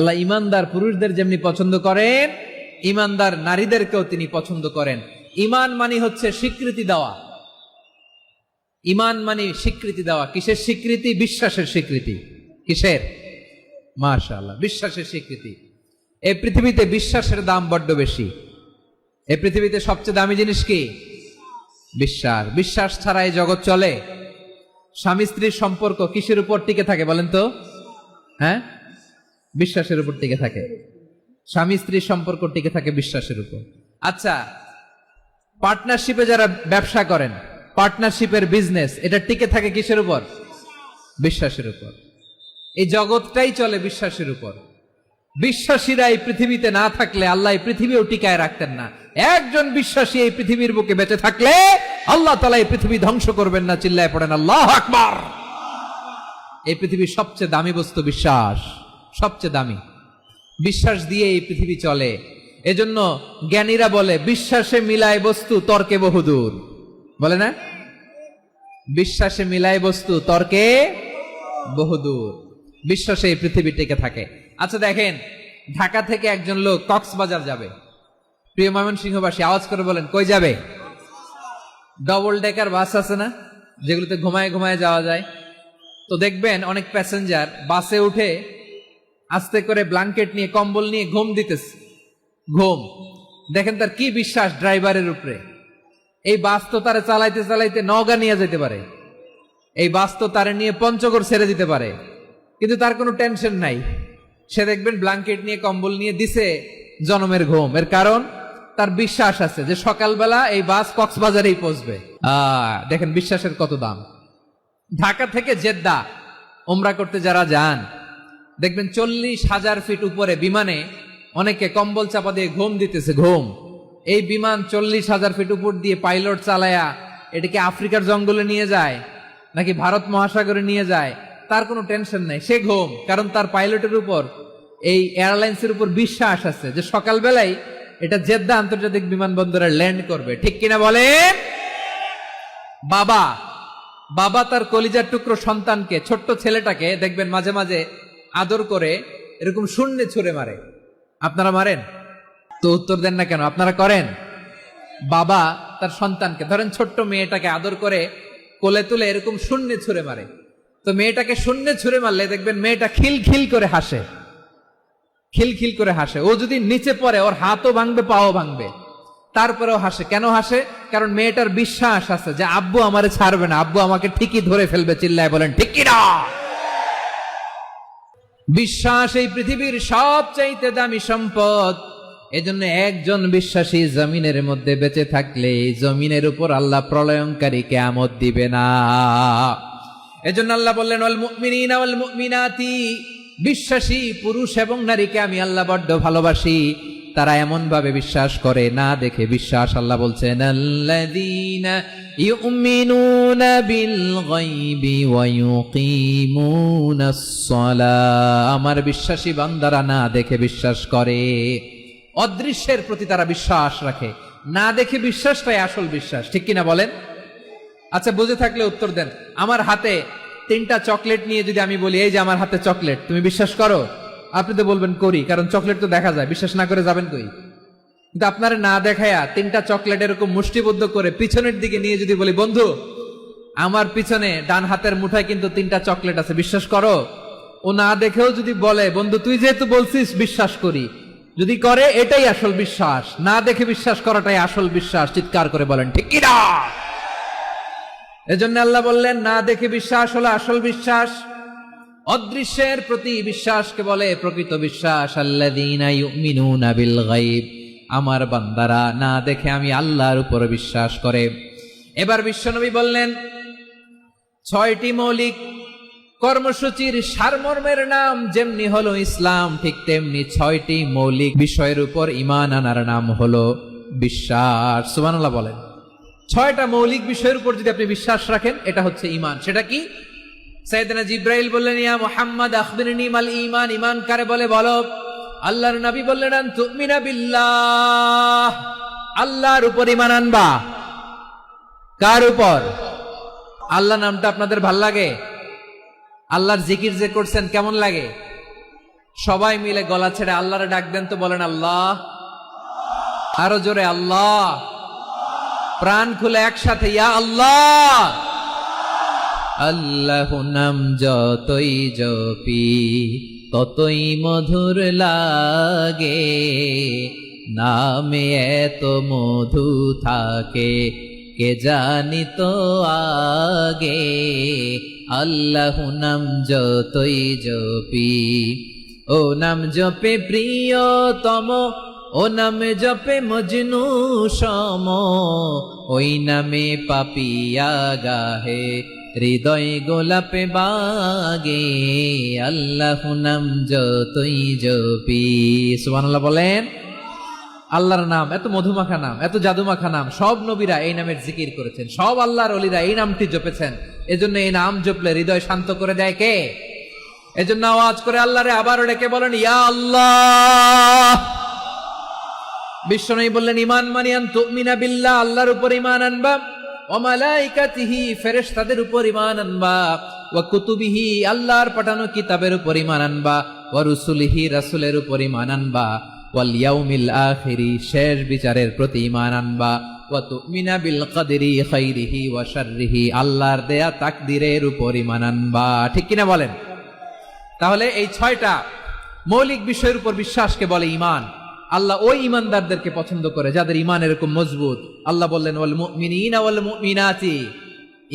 আল্লাহ ইমানদার পুরুষদের যেমনি পছন্দ করেন, ইমানদার নারীদেরকেও তিনি পছন্দ করেন। ইমান মানে হচ্ছে স্বীকৃতি দেওয়া। ইমান মানে স্বীকৃতি দেওয়া। কিসের স্বীকৃতি? বিশ্বাসের স্বীকৃতি। কিসের? মাশাআল্লাহ, বিশ্বাসের স্বীকৃতি। এই পৃথিবীতে বিশ্বাসের দাম বড্ড বেশি। এই পৃথিবীতে সবচেয়ে দামি জিনিস কি? বিশ্বাস। বিশ্বাস ছাড়া এই জগৎ চলে? স্বামী স্ত্রীর সম্পর্ক কিসের উপর টিকে থাকে বলেন তো? হ্যাঁ, বিশ্বাসের উপর টিকে থাকে। স্বামী স্ত্রীর সম্পর্ক টিকে থাকে বিশ্বাসের উপর। আচ্ছা, পার্টনারশিপে যারা ব্যবসা করেন, পার্টনারশিপের বিজনেস, এটা টিকে থাকে কিসের উপর? বিশ্বাসের উপর। এই জগৎটাই চলে বিশ্বাসের উপর। বিশ্বাসীরা এই পৃথিবীতে না থাকলে আল্লাহ এই পৃথিবীও টিকায় রাখতেন না। একজন বিশ্বাসী এই পৃথিবীর বুকে বেঁচে থাকলে আল্লাহ তাআলা এই পৃথিবী ধ্বংস করবেন না। চিল্লায় পড়েন আল্লাহু আকবার। এই পৃথিবীর সবচেয়ে দামি বস্তু বিশ্বাস, সবচেয়ে দামি। বিশ্বাস দিয়ে এই পৃথিবী চলে। এজন্য জ্ঞানীরা বলে বিশ্বাসে মিলায় বস্তু, তর্কে বহুদূর। বলে না? বিশ্বাসে মিলায় বস্তু, তর্কে বহুদূর। বিশ্বাসে এই পৃথিবী টিকে থাকে। আচ্ছা দেখেন, ঢাকা থেকে একজন লোক কক্সবাজার যাবে। প্রিয় ময়মনসিংহবাসী আওয়াজ করে বলেন, কই যাবে? ডবল ডেকার বাস আছে না, যেগুলোতে ঘুমায় ঘুমায় যাওয়া যায়। তো দেখবেন অনেক প্যাসেঞ্জার বাসে উঠে আস্তে করে ব্ল্যাঙ্কেট নিয়ে, কম্বল নিয়ে ঘুম দিতেছে। ঘুম দেখেন তার কি বিশ্বাস ড্রাইভারের উপরে। এই বাস তো তারে চালাইতে চালাইতে নওগাঁ নিয়ে যেতে পারে, এই বাস তো তারে নিয়ে পঞ্চগড় ছেড়ে দিতে পারে, কিন্তু তার কোনো টেনশন নাই। সে দেখবেন ব্ল্যাঙ্কেট নিয়ে, কম্বল নিয়ে দিছে জনমের ঘুম। এর কারণ তার বিশ্বাস আছে যে সকালবেলা এই বাস কক্সবাজারেই পৌঁছবে। দেখেন বিশ্বাসের কত দাম। ঢাকা থেকে জেদ্দা উমরা করতে যারা যান, দেখবেন 40,000 ফিট উপরে বিমানে অনেকে কম্বল চাপা দিয়ে ঘুম দিতেছে। ঘুম। এই বিমান 40,000 ফিট উপর দিয়ে পাইলট চালায়া এটাকে আফ্রিকার জঙ্গলে নিয়ে যায় নাকি ভারত মহাসাগরে নিয়ে যায়, তার কোনো টেনশন নাই। সে ঘুম, কারণ তার পাইলটের উপর, এই এয়ারলাইন্সের উপর বিশ্বাস আছে যে সকালবেলায় এটা জেদ্দা আন্তর্জাতিক বিমানবন্দরে ল্যান্ড করবে। ঠিক কিনা বলেন? বাবা বাবা তার কলিজার টুকরো সন্তানকে, ছোট্ট ছেলেটাকে দেখবেন মাঝে মাঝে আদর করে এরকম শূন্যে ছুঁড়ে মারে। আপনারা মারেন তো? উত্তর দেন না কেন? আপনারা করেন? বাবা তার সন্তানকে, ধরেন ছোট্ট মেয়েটাকে আদর করে কোলে তুলে এরকম শূন্যে ছুঁড়ে মারে। তো মেয়েটাকে শূন্যে ছুঁড়ে মারলে দেখবেন মেয়েটা খিলখিল করে হাসে, খিলখিল করে হাসে। ও যদি নিচে পড়ে ওর হাতও ভাঙবে, পাও ভাঙবে, তারপরেও হাসে। কেন হাসে? কারণ মেয়েটার বিশ্বাস আছে যে আব্বু আমারে ছাড়বে না, আব্বু আমাকে ঠিকই ধরে ফেলবে। চিল্লায় বলেন ঠিক কিনা? বিশ্বাস এই পৃথিবীর সবচাইতে দামি সম্পদ। এজন্য একজন বিশ্বাসী জমিনের মধ্যে বেঁচে থাকলে জমিনের উপর আল্লাহ প্রলয়ঙ্কারী কিয়ামত দিবে না। এজন্য আল্লাহ বললেন, ওয়াল মুমিনিনা ওয়াল মুমিনাতি, বিশ্বাসী পুরুষ এবং নারীকে আমি আল্লাহ বড্ড ভালোবাসি। তারা এমন ভাবে বিশ্বাস করে, না দেখে বিশ্বাস। আল্লাহ বলছেন, আল্লাযীনা ইউমিনুনা বিল গায়বি ওয়া ইউকিমুনাস সালাহ, আমার বিশ্বাসী বান্দারা না দেখে বিশ্বাস করে। অদৃশ্যের প্রতি তারা বিশ্বাস রাখে, না দেখে বিশ্বাসটাই আসল বিশ্বাস। ঠিক কিনা বলেন? আচ্ছা, বুঝে থাকলে উত্তর দেন। আমার হাতে 3টা চকলেট নিয়ে যদি আমি বলি, এই যে আমার হাতে চকলেট, তুমি বিশ্বাস করো? আপনি তো বলবেন করি, কারণ চকলেট তো দেখা যায়। বিশ্বাস না করে যাবেন কই? কিন্তু আপনারা না দেখায়া 3টা চকলেট এরকম মুষ্টিবদ্ধ করে পিছনের দিকে নিয়ে যদি বলি, বন্ধু আমার পিছনে ডান হাতের মুঠায় কিন্তু 3টা চকলেট আছে, বিশ্বাস করো? ও না দেখেও যদি বলে, বন্ধু তুই যেহেতু বলছিস বিশ্বাস করি, যদি করে এটাই আসল বিশ্বাস। না দেখে বিশ্বাস করাটাই আসল বিশ্বাস। চিৎকার করে বলেন ঠিক কিনা? এজন্য আল্লাহ বললেন, না দেখে বিশ্বাস হলো আসল বিশ্বাস। অদৃশ্যের প্রতি বিশ্বাসকে বলে প্রকৃত বিশ্বাস। আল্লাযীনা ইউমিনুনা বিল গায়ব, আমার বান্দারা না দেখে আমি আল্লাহর উপর বিশ্বাস করে। এবার বিশ্বনবী বললেন, 6টি মৌলিক কর্মসূচির সারমর্মের নাম যেমনি হলো ইসলাম, ঠিক তেমনি 6টি মৌলিক বিষয়ের উপর ঈমান আনার নাম হলো বিশ্বাস। সুবহানাল্লাহ বলেন। 6টা মৌলিক বিষয়ের উপর যদি আপনি বিশ্বাস রাখেন, এটা হচ্ছে ঈমান। সেটা কি? সাইয়েদনা জিবরাইল বললেন, ইয়া মুহাম্মদ আখবিরনি মাল ঈমান, ঈমান কারে বলে বলো। আল্লাহর নবী বললেন, আন তুমিনা বিল্লাহ, আল্লাহর উপর ঈমান আনবা। কার উপর? আল্লাহ নামটা আপনাদের ভাল লাগে? আল্লাহর জিকির যে করছেন কেমন লাগে? সবাই মিলে গলা ছেড়ে আল্লাহরে ডাক দেন তো, বলেন আল্লাহ। আরো জোরে আল্লাহ। প্রাণ খুলে একসাথে ইয়া আল্লাহ। আল্লাহ নাম যতই জপি ততই মধুর লাগে, নামে এত মধু থাকে কে জানি তো আগে। আল্লাহ নাম যতই জপি, ও নাম জপে প্রিয়তম, ও নামে জপে মজনু সম, ওই নামে পাপিয়া গাহে হৃদয় গোলাপে বাগে। আল্লাহ নাম যতই জপি, সুবহানাল্লাহ বলেন। আল্লাহর নাম এত মধুমাখা নাম, এত জাদুমাখা নাম, সব নবীরা এই নামের জিকির করেছেন, সব আল্লাহর ওলিরা এই নামটি জপেছেন। এজন্য এই নাম জপলে হৃদয় শান্ত করে দেয় কে? এজন্য আওয়াজ করে আল্লাহরে আবারও ডেকে বলেন ইয়া আল্লাহ। বিশ্বনবী বললেন ঈমান মানিয়ান তুমিনা বিল্লাহ, আল্লাহর উপর ঈমান আনবা, ওয়া মালাইকাতিহি ফেরেশতাদের উপর ঈমান আনবা, ওয়া কুতুবিহি আল্লাহর পাঠানো কিতাবের উপর ঈমান আনবা, ওয়া রুসুলিহি রাসূলের উপর ঈমান আনবা, ওয়াল ইয়াউমিল আখিরি শেষ বিচারের প্রতি ঈমান আনবা, ওয়া তুমিনা বিল কদরি খাইরিহি ওয়া শাররিহি আল্লাহর দেয়া তাকদীরের উপর ঈমান আনবা। ঠিক কিনা বলেন? তাহলে এই 6টা মৌলিক বিষয়ের উপর বিশ্বাসকে বলে ঈমান। আল্লাহ ওই ঈমানদারদেরকে পছন্দ করে যাদের ঈমান এরকম মজবুত। আল্লাহ বললেন ওয়াল মুমিনিনা ওয়াল মুমিনাতি,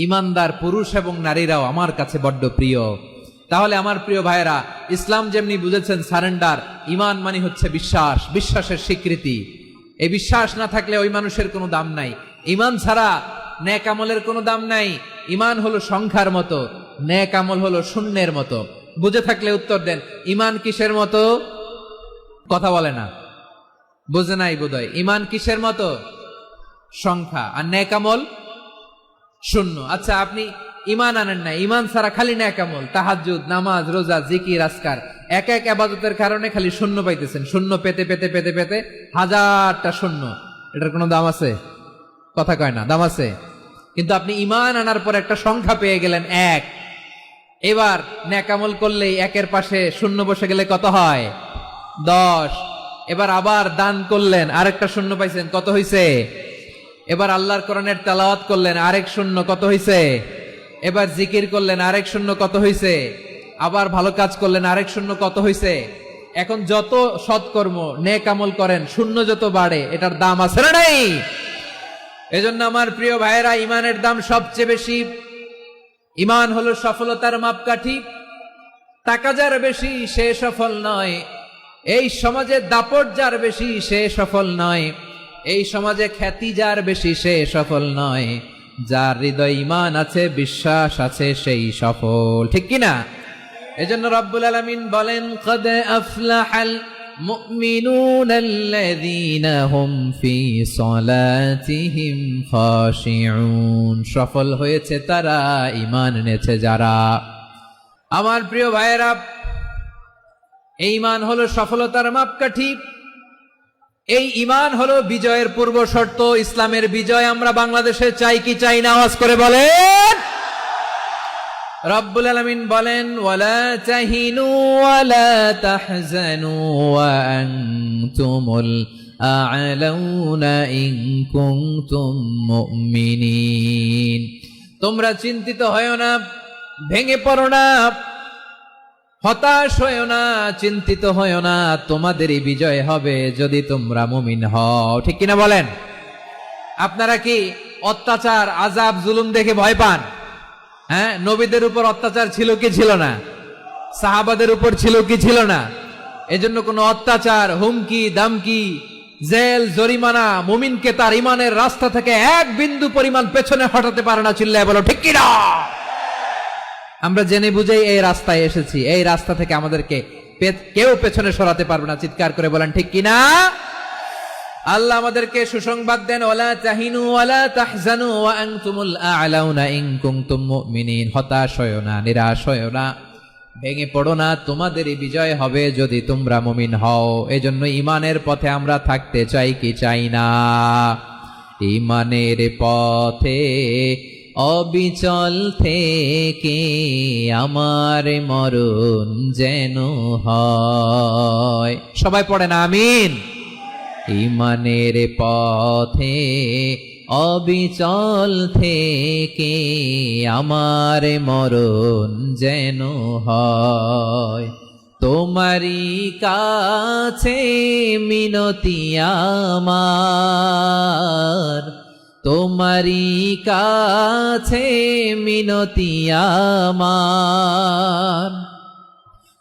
ঈমানদার পুরুষ এবং নারীরাও আমার কাছে বড্ড প্রিয়। তাহলে আমার প্রিয় ভাইয়েরা, ইসলাম যেমনি বুঝেছেন সারেন্ডার, ঈমান মানে হচ্ছে বিশ্বাস, বিশ্বাসের স্বীকৃতি। এই বিশ্বাস না থাকলে ওই মানুষের কোনো দাম নাই। ঈমান ছাড়া নেক আমলের কোনো দাম নাই। ঈমান হলো সংখ্যার মতো, নেক আমল হলো শূন্যের মতো। বুঝে থাকলে উত্তর দেন, ঈমান কিসের মতো? কথা বলে না, বুঝে নাই বোধহয়। ঈমান কিসের মতো? সংখ্যা। আর নেক আমল শূন্য। আচ্ছা, আপনি ঈমান আনেন না, ঈমান ছাড়া খালি নেক আমল, তাহাজ্জুদ, নামাজ, রোজা, জিকির, আজকার, এক এক ইবাদতের কারণে খালি শূন্য পাইতেছেন। শূন্য পেতে পেতে পেতে পেতে হাজারটা শূন্য। এটার কোনো দাম আছে? কথা কয় না, দাম আছে। কিন্তু আপনি ঈমান আনার পর একটা সংখ্যা পেয়ে গেলেন, এক। এবার নেক আমল করলেই একের পাশে শূন্য বসে গেলে কত হয়? 10। এবার আবার দান করলেন, আরেকটা শূন্য পাইছেন, কত হইছে? এবার আল্লাহর কোরআনের তেলাওয়াত করলেন, আরেক শূন্য, কত হইছে? এবার জিকির করলেন, আরেক শূন্য, কত হইছে? আবার ভালো কাজ করলেন, আরেক শূন্য, কত হইছে? এখন যত সৎকর্ম নেক আমল করেন, শূন্য যত বাড়ে, এটার দাম আছে না নাই? এজন্য আমার প্রিয় ভাইয়েরা, ঈমানের দাম সবচেয়ে বেশি। ঈমান হলো সফলতার মাপকাঠি। টাকা যার বেশি সে সফল নয়, এই সমাজে দাপট যার বেশি সে সফল নয়, এই সমাজে খ্যাতি যার বেশি সে সফল নয়, যার হৃদয় ঈমান আছে, বিশ্বাস আছে, সেই সফল। ঠিক কিনা? এজন্য রব্বুল আলামিন বলেন কদ আফলাহাল মুমিনুনাল্লাযীনা হুম ফি সলাতিহিম খাশিউন, সফল হয়েছে তারা, ঈমান এনেছে যারা। আমার প্রিয় ভাইয়েরা, এই ঈমান হলো সফলতার মাপকাঠি। এই ঈমান হলো বিজয়ের পূর্ব শর্ত। ইসলামের বিজয় আমরা বাংলাদেশে চাই কি চাই না? আওয়াজ করে বলেন। রব্বুল আলামিন বলেন ওয়ালা তাহিনু ওয়ালা তাহজানু ওয়া আনতুমুল আ'লাউনা ইন কুনতুম মুমিনিন, তোমরা চিন্তিত হয়ো না, ভেঙে পড়ো না, হতাশ হয়ো না, চিন্তিত হয়ো না, তোমাদেরই বিজয় হবে যদি তোমরা মুমিন হও। ঠিক কিনা বলেন? আপনারা কি অত্যাচার, আযাব, জুলুম দেখে ভয় পান? হ্যাঁ, নবীদের উপর অত্যাচার ছিল কি ছিল না? সাহাবাদের উপর ছিল কি ছিল না? এজন্য কোনো অত্যাচার, হুমকি, দামকি, জেল, জরিমানা মুমিনকে তার ঈমানের রাস্তা থেকে এক বিন্দু পরিমাণ পেছনে হটাতে পারে না। চিল্লায় বলো ঠিক কিনা? আমরা জেনে বুঝেই এই রাস্তায় এসেছি, এই রাস্তা থেকে আমাদেরকে কেউ পেছনে সরাতে পারবে না। চিৎকার করে বলেন ঠিক কিনা? আল্লাহ আমাদেরকে সুসংবাদ দেন ওয়ালা তাহিনু ওয়ালা তাহজানু ওয়া আনতুমুল আ'লাউনা ইন কুনতুম মুমিনিন, হতাশ হয়ো না, নিরাশ হয়ো না, ভেঙে পড়ো না, তোমাদেরই বিজয় হবে যদি তোমরা মুমিন হও। এজন্য ঈমানের পথে আমরা থাকতে চাই কি চাই না? ঈমানের পথে অবিচল থেকে আমার মরণ যেন হয়। সবাই পড়েন আমিন। ঈমানের পথে অবিচল থেকে আমার মরণ যেন হয়। তোমারই কাছে মিনতি আমার, তোমারই কাছে মিনতি আমার,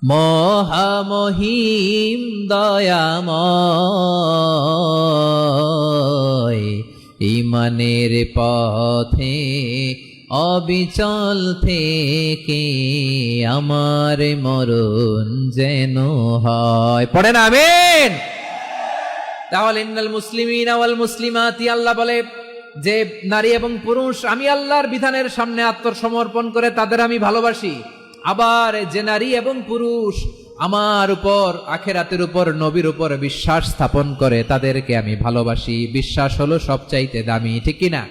মহামহিম দয়াময়। ঈমানের পথে অবিচল থেকে আমার মরণ যেন হয়। পড়েন আমিন। তাহলে ইন্নাল মুসলিমিনা ওয়াল মুসলিমাতি, আল্লাহ বলে যে নারী এবং পুরুষ আমি আল্লাহর বিধানের সামনে আত্মসমর্পণ করে তাদের আমি ভালোবাসি। আবার যে নারী এবং পুরুষ আমার উপর, আখিরাতের উপর, নবীর উপর বিশ্বাস স্থাপন করে তাদেরকে আমি ভালোবাসি। বিশ্বাস হলো সবচাইতে দামি, ঠিক কিনা?